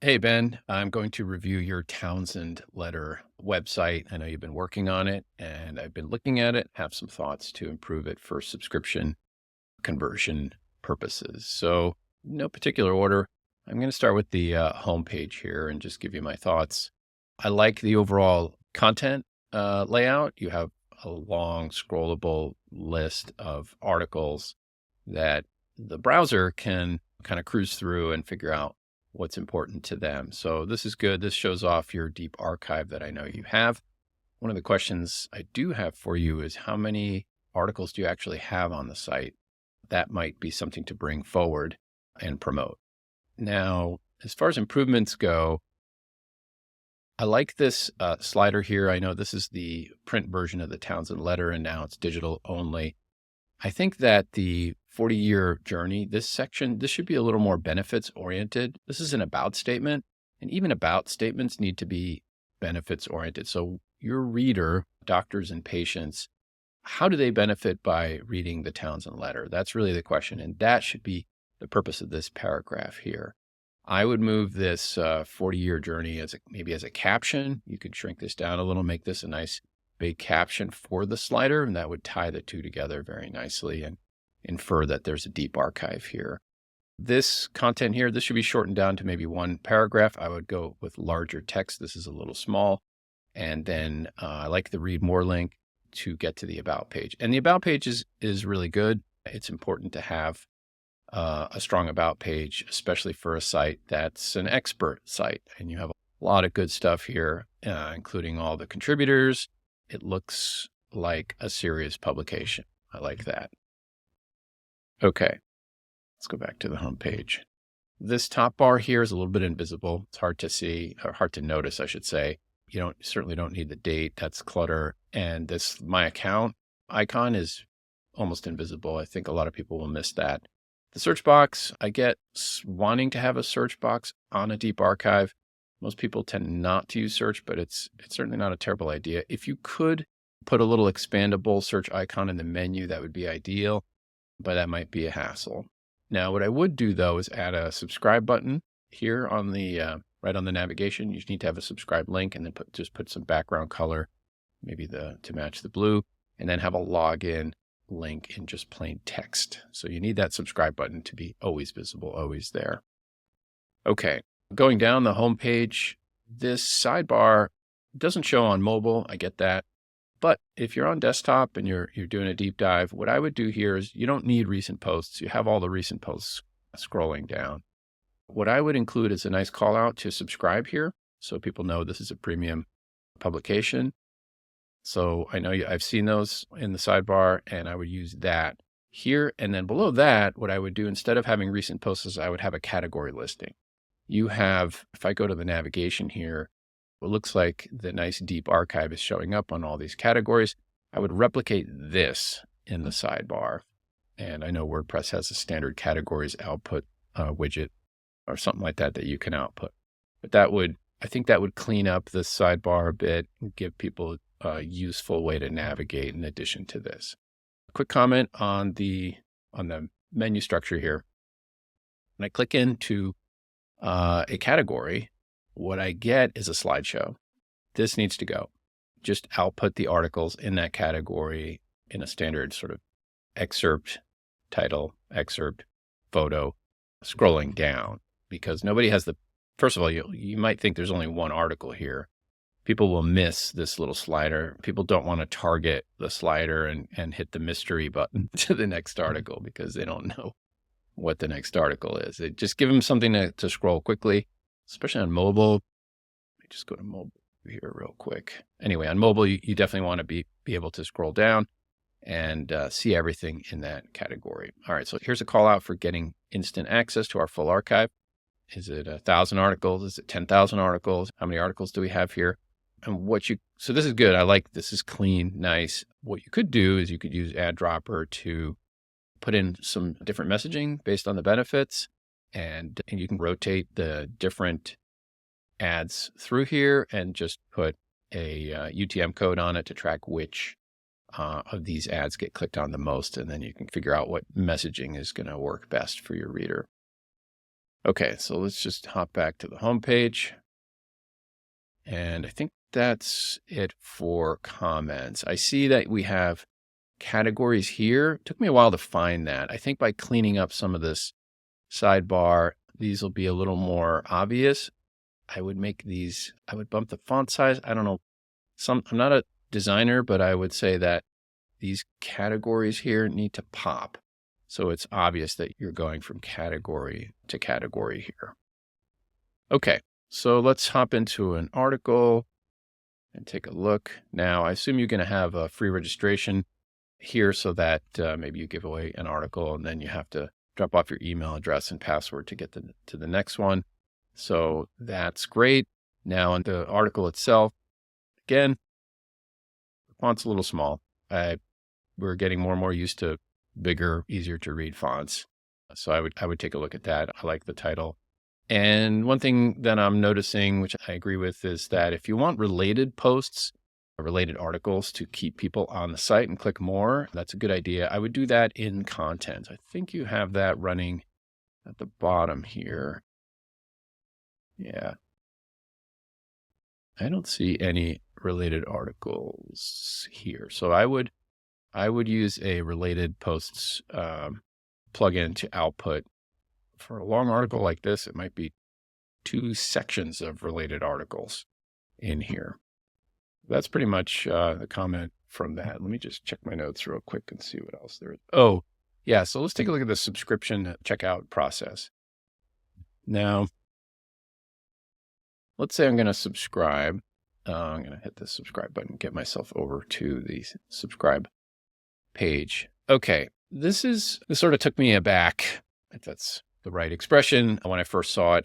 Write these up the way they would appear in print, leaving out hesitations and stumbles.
Hey, Ben, I'm going to review your Townsend letter website. I know you've been working on it and I've been looking at it, have some thoughts to improve it for subscription conversion purposes. So, no particular order. I'm going to start with the homepage here and just give you my thoughts. I like the overall content layout. You have a long scrollable list of articles that the browser can kind of cruise through and figure out what's important to them. So this is good. This shows off your deep archive that I know you have. One of the questions I do have for you is how many articles do you actually have on the site? That might be something to bring forward and promote. Now, as far as improvements go, I like this slider here. I know this is the print version of the Townsend letter, and now it's digital only. I think that the 40-year journey, this section, this should be a little more benefits oriented. This is an about statement, and even about statements need to be benefits oriented. So your reader, doctors and patients, how do they benefit by reading the Townsend letter? That's really the question. And that should be the purpose of this paragraph here. I would move this 40-year journey maybe as a caption. You could shrink this down a little, make this a nice big caption for the slider, and that would tie the two together very nicely and infer that there's a deep archive here. This content here, this should be shortened down to maybe one paragraph. I would go with larger text. This is a little small. And then I like the read more link to get to the about page. And the about page is really good. It's important to have a strong about page, especially for a site that's an expert site. And you have a lot of good stuff here, including all the contributors. It looks like a serious publication. I like that. Okay, let's go back to the home page. This top bar here is a little bit invisible. It's hard to see, or hard to notice, I should say. You certainly don't need the date. That's clutter. And this My Account icon is almost invisible. I think a lot of people will miss that. The search box, I get wanting to have a search box on a deep archive. Most people tend not to use search, but it's certainly not a terrible idea. If you could put a little expandable search icon in the menu, that would be ideal, but that might be a hassle. Now, what I would do, though, is add a subscribe button here on the right on the navigation. You just need to have a subscribe link and then just put some background color, maybe to match the blue, and then have a login link in just plain text. So you need that subscribe button to be always visible, always there. Okay, going down the home page, this sidebar doesn't show on mobile. I get that. But if you're on desktop and you're doing a deep dive, what I would do here is you don't need recent posts. You have all the recent posts scrolling down. What I would include is a nice call out to subscribe here so people know this is a premium publication. So I know I've seen those in the sidebar, and I would use that here. And then below that, what I would do instead of having recent posts is I would have a category listing. You have, if I go to the navigation here, it looks like the nice deep archive is showing up on all these categories. I would replicate this in the sidebar. And I know WordPress has a standard categories output widget or something like that you can output. But I think that would clean up the sidebar a bit and give people a useful way to navigate in addition to this. A quick comment on the menu structure here. When I click into a category, what I get is a slideshow. This needs to go. Just output the articles in that category in a standard sort of excerpt, title, excerpt, photo, scrolling down, because nobody has first of all, you might think there's only one article here. People will miss this little slider. People don't want to target the slider and hit the mystery button to the next article because they don't know what the next article is. Just give them something to scroll quickly, especially on mobile. Let me just go to mobile here real quick. Anyway, on mobile, you definitely want to be able to scroll down and see everything in that category. All right, so here's a call out for getting instant access to our full archive. Is it 1,000 articles? Is it 10,000 articles? How many articles do we have here? And so this is good. I like this is clean, nice. What you could do is you could use AddDropper to put in some different messaging based on the benefits, and you can rotate the different ads through here and just put a UTM code on it to track which of these ads get clicked on the most, and then you can figure out what messaging is going to work best for your reader. Okay, so let's just hop back to the home page. And I think that's it for comments. I see that we have categories here. It took me a while to find that. I think by cleaning up some of this sidebar, these will be a little more obvious. I would bump the font size. I don't know. I'm not a designer, but I would say that these categories here need to pop. So it's obvious that you're going from category to category here. Okay, so let's hop into an article and take a look. Now, I assume you're going to have a free registration here so that maybe you give away an article and then you have to drop off your email address and password to get to the next one. So that's great. Now, in the article itself, again, the font's a little small. We're getting more and more used to bigger, easier to read fonts. So I would take a look at that. I like the title. And one thing that I'm noticing, which I agree with, is that if you want related posts, related articles to keep people on the site and click more, that's a good idea. I would do that in content. I think you have that running at the bottom here. Yeah. I don't see any related articles here. So I would use a related posts plugin to output. For a long article like this, it might be 2 sections of related articles in here. That's pretty much the comment from that. Let me just check my notes real quick and see what else there is. Oh, yeah. So let's take a look at the subscription checkout process. Now, let's say I'm going to subscribe. I'm going to hit the subscribe button, get myself over to the subscribe page. Okay. This sort of took me aback, if that's the right expression, when I first saw it.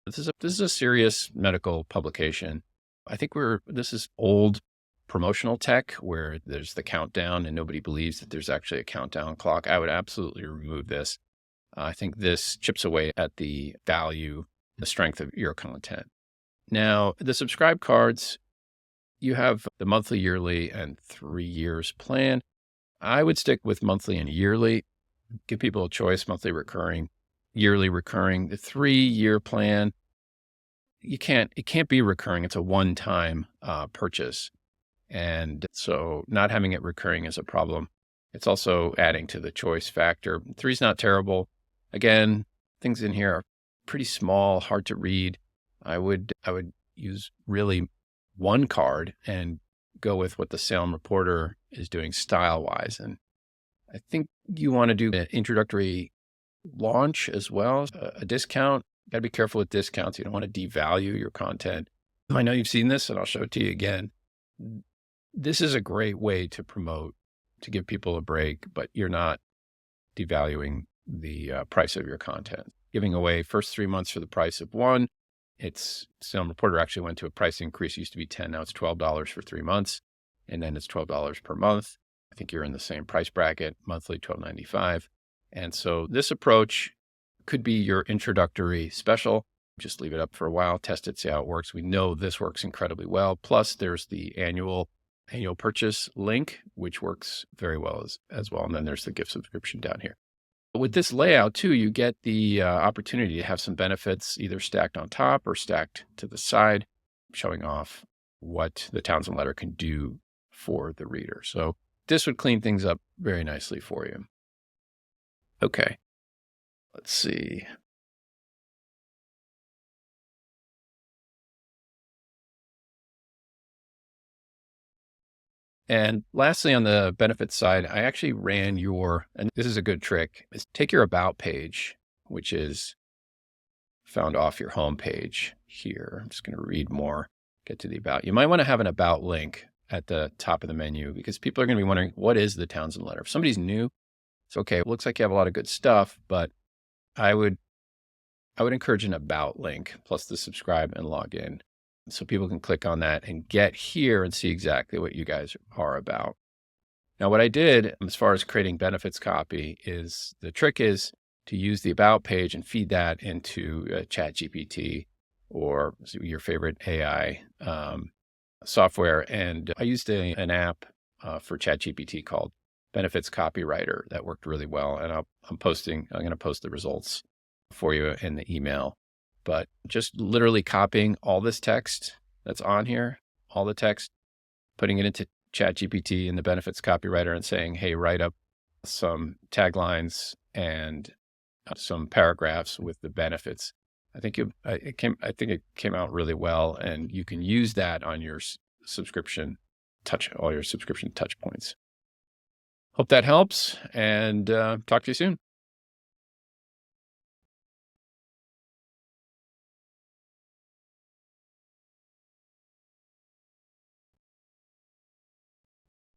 This is a serious medical publication. I think this is old promotional tech where there's the countdown and nobody believes that there's actually a countdown clock. I would absolutely remove this. I think this chips away at the value, the strength of your content. Now, the subscribe cards, you have the monthly, yearly, and 3 years plan. I would stick with monthly and yearly. Give people a choice, monthly recurring, yearly recurring. The 3-year plan, it can't be recurring. It's a one-time purchase. And so not having it recurring is a problem. It's also adding to the choice factor. 3's not terrible. Again, things in here are pretty small, hard to read. I would use really one card and go with what the Salem Reporter is doing style-wise. And I think you want to do an introductory launch as well, a discount. Got to be careful with discounts. You don't want to devalue your content. I know you've seen this, and I'll show it to you again. This is a great way to promote, to give people a break, but you're not devaluing the price of your content. Giving away first 3 months for the price of one. Salem Reporter actually went to a price increase. It used to be $10, now it's $12 for 3 months, and then it's $12 per month. I think you're in the same price bracket, monthly $12.95. And so this approach could be your introductory special. Just leave it up for a while, test it, see how it works. We know this works incredibly well. Plus, there's the annual purchase link, which works very well as well. And then there's the gift subscription down here. With this layout too, you get the opportunity to have some benefits either stacked on top or stacked to the side, showing off what the Townsend letter can do for the reader. So this would clean things up very nicely for you. Okay, let's see. And lastly, on the benefits side, I actually ran and this is a good trick, is take your about page, which is found off your home page here. I'm just going to read more, get to the about. You might want to have an about link at the top of the menu because people are going to be wondering, what is the Townsend letter? If somebody's new, it's okay. It looks like you have a lot of good stuff, but I would encourage an about link plus the subscribe and log in so people can click on that and get here and see exactly what you guys are about. Now, what I did as far as creating benefits copy is the trick is to use the about page and feed that into ChatGPT or your favorite AI software. And I used an app for ChatGPT called Benefits Copywriter that worked really well. And I'm going to post the results for you in the email. But just literally copying all this text that's on here, all the text, putting it into ChatGPT in the benefits copywriter and saying, hey, write up some taglines and some paragraphs with the benefits. I think it came out really well, and you can use that on your all your subscription touch points. Hope that helps, and talk to you soon.